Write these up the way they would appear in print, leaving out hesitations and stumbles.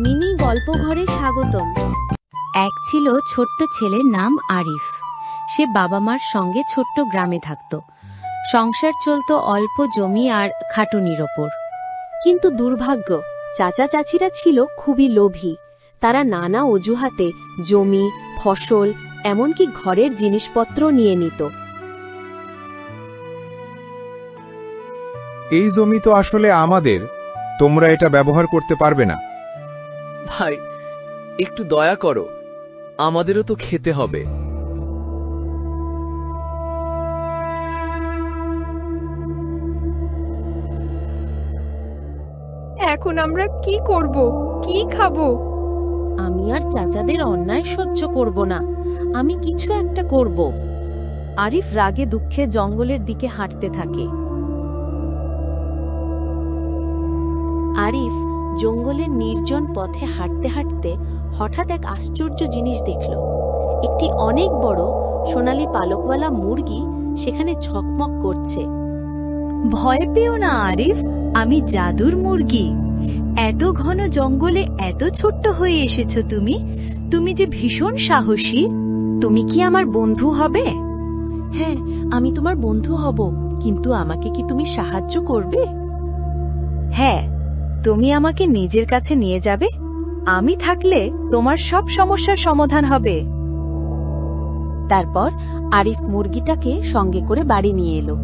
Mini গল্প ঘরে স্বাগতম। এক ছিল ছোট্ট ছেলের নাম আরিফ। সে বাবা মার সঙ্গে ছোট্ট গ্রামে থাকত। সংসার চলত অল্প জমি আর খাটুনির ওপর। কিন্তু দুর্ভাগ্য, চাচা চাচিরা ছিল খুবই লোভী। তারা নানা অজুহাতে জমি, ফসল, এমনকি ঘরের জিনিসপত্র নিয়ে নিত। এই জমি তো আসলে আমাদের, তোমরা এটা ব্যবহার করতে পারবে না। ভাই, একটু দয়া করো, আমাদেরও তো খেতে হবে। এখন আমরা কি করব, কি খাবো? আমি আর চাচাদের অন্যায় সহ্য করব না, আমি কিছু একটা করব। আরিফ রাগে দুঃখে জঙ্গলের দিকে হাঁটতে থাকে। আরিফ জঙ্গলের নির্জন পথে হাঁটতে হাঁটতে হঠাৎ এক আশ্চর্য জিনিস দেখল। একটি অনেক বড় সোনালী পালকওয়ালা মুরগি সেখানে ঝকমক করছে। ভয় পেও না আরিফ, আমি জাদুর মুরগি। এত ঘন জঙ্গলে এত ছোট্ট হয়ে এসেছো তুমি। তুমি যে ভীষণ সাহসী। তুমি কি আমার বন্ধু হবে? হ্যাঁ, আমি তোমার বন্ধু হব, কিন্তু আমাকে কি তুমি সাহায্য করবে? হ্যাঁ, তুমি আমাকে নিজের কাছে নিয়ে যাবে। আমি থাকলে তোমার সব সমস্যার সমাধান হবে। তারপর আরিফ মুরগিটাকে সঙ্গে করে বাড়ি নিয়ে এলো।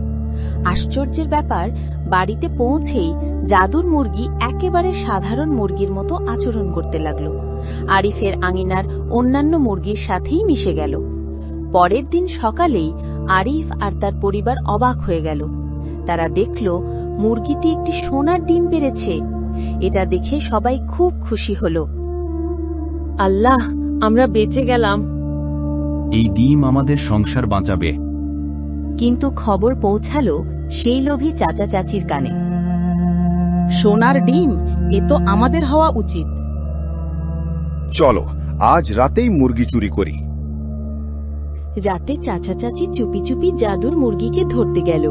আশ্চর্যের ব্যাপার, বাড়িতে পৌঁছেই জাদুর মুরগি একেবারে সাধারণ মুরগির মতো আচরণ করতে লাগলো। আরিফের আঙিনার অন্যান্য মুরগির সাথেই মিশে গেল। পরের দিন সকালেই আরিফ আর তার পরিবার অবাক হয়ে গেল। তারা দেখল মুরগিটি একটি সোনার ডিম পেড়েছে। এটা দেখে সবাই খুব খুশি হল। আল্লাহ, আমরা বেঁচে গেলাম। এই ডিম আমাদের সংসার বাঁচাবে। কিন্তু খবর পৌঁছালো সেই লোভী চাচা চাচির কানে। সোনার ডিম, এ তো আমাদের হওয়া উচিত। চলো আজ রাতেই মুরগি চুরি করি। রাতে চাচা চাচি চুপি চুপি জাদুর মুরগিকে ধরতে গেল।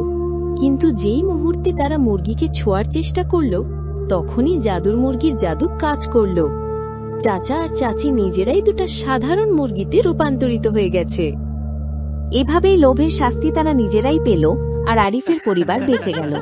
কিন্তু যেই মুহূর্তে তারা মুরগিকে ছোঁয়ার চেষ্টা করল, তখনই জাদুর মুরগির জাদু কাজ করল। চাচা আর চাচি নিজেরাই দুটা সাধারণ মুরগিতে রূপান্তরিত হয়ে গেছে। এভাবেই লোভের শাস্তি তারা নিজেরাই পেল, আর আরিফের পরিবার বেঁচে গেল।